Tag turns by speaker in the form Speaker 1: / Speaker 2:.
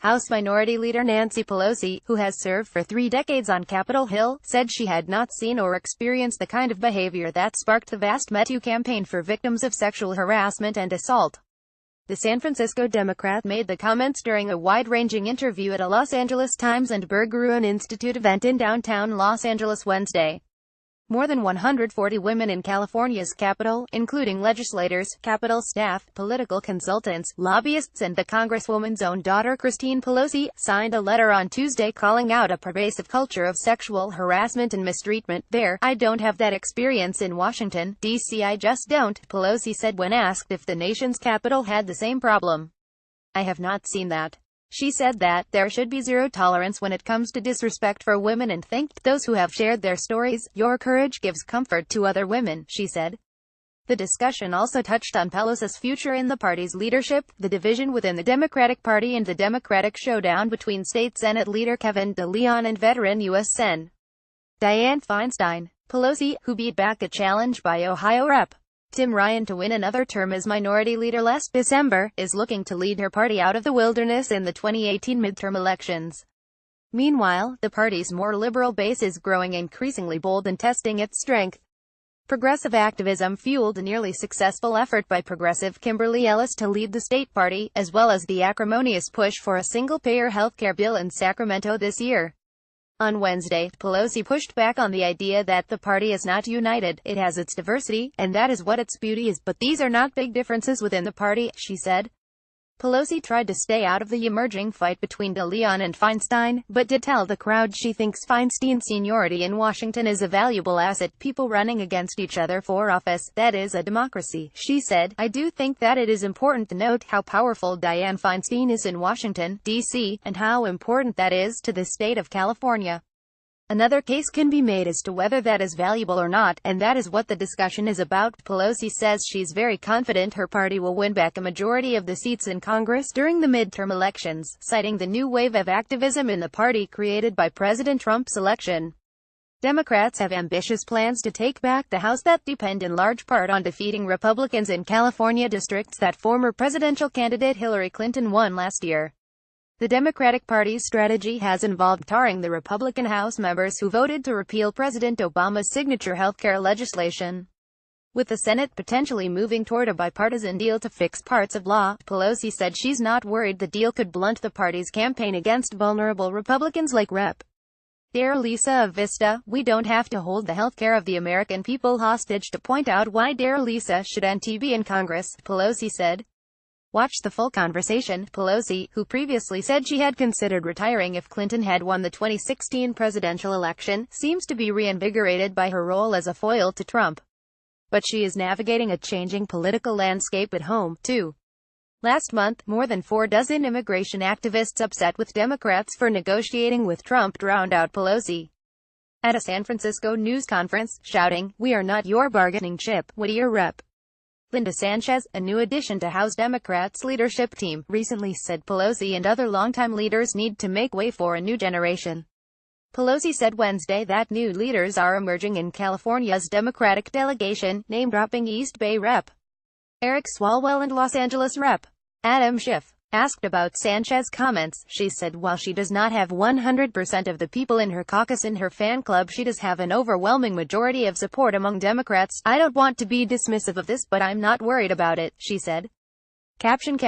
Speaker 1: House Minority Leader Nancy Pelosi, who has served for 3 decades on Capitol Hill, said she had not seen or experienced the kind of behavior that sparked the vast Me Too campaign for victims of sexual harassment and assault. The San Francisco Democrat made the comments during a wide-ranging interview at a Los Angeles Times and Berggruen Institute event in downtown Los Angeles Wednesday. More than 140 women in California's Capitol, including legislators, Capitol staff, political consultants, lobbyists and the Congresswoman's own daughter Christine Pelosi, signed a letter on Tuesday calling out a pervasive culture of sexual harassment and mistreatment there. "I don't have that experience in Washington, D.C. I just don't," Pelosi said when asked if the nation's capital had the same problem. "I have not seen that." She said that there should be zero tolerance when it comes to disrespect for women and thanked those who have shared their stories. "Your courage gives comfort to other women," she said. The discussion also touched on Pelosi's future in the party's leadership, the division within the Democratic Party and the Democratic showdown between State Senate Leader Kevin DeLeon and veteran U.S. Sen. Dianne Feinstein. Pelosi, who beat back a challenge by Ohio Rep. Tim Ryan to win another term as Minority Leader last December, is looking to lead her party out of the wilderness in the 2018 midterm elections. Meanwhile, the party's more liberal base is growing increasingly bold and testing its strength. Progressive activism fueled a nearly successful effort by progressive Kimberly Ellis to lead the state party, as well as the acrimonious push for a single-payer healthcare bill in Sacramento this year. On Wednesday, Pelosi pushed back on the idea that the party is not united. "It has its diversity, and that is what its beauty is, but these are not big differences within the party," she said. Pelosi tried to stay out of the emerging fight between DeLeon and Feinstein, but did tell the crowd she thinks Feinstein's seniority in Washington is a valuable asset. "People running against each other for office, that is a democracy," she said. "I do think that it is important to note how powerful Dianne Feinstein is in Washington, D.C., and how important that is to the state of California. Another case can be made as to whether that is valuable or not, and that is what the discussion is about." Pelosi says she's very confident her party will win back a majority of the seats in Congress during the midterm elections, citing the new wave of activism in the party created by President Trump's election. Democrats have ambitious plans to take back the House that depend in large part on defeating Republicans in California districts that former presidential candidate Hillary Clinton won last year. The Democratic Party's strategy has involved tarring the Republican House members who voted to repeal President Obama's signature healthcare legislation. With the Senate potentially moving toward a bipartisan deal to fix parts of law, Pelosi said she's not worried the deal could blunt the party's campaign against vulnerable Republicans like Rep. Dear Lisa of Vista. "We don't have to hold the healthcare of the American people hostage to point out why Dear Lisa shouldn't be in Congress," Pelosi said. Watch the full conversation. Pelosi, who previously said she had considered retiring if Clinton had won the 2016 presidential election, seems to be reinvigorated by her role as a foil to Trump. But she is navigating a changing political landscape at home, too. Last month, more than 4 dozen immigration activists upset with Democrats for negotiating with Trump drowned out Pelosi at a San Francisco news conference, shouting, "We are not your bargaining chip." Whittier Rep. Linda Sanchez, a new addition to House Democrats' leadership team, recently said Pelosi and other longtime leaders need to make way for a new generation. Pelosi said Wednesday that new leaders are emerging in California's Democratic delegation, name-dropping East Bay Rep. Eric Swalwell and Los Angeles Rep. Adam Schiff. Asked about Sanchez's comments, she said while she does not have 100% of the people in her caucus in her fan club, she does have an overwhelming majority of support among Democrats. "I don't want to be dismissive of this, but I'm not worried about it," she said. Caption.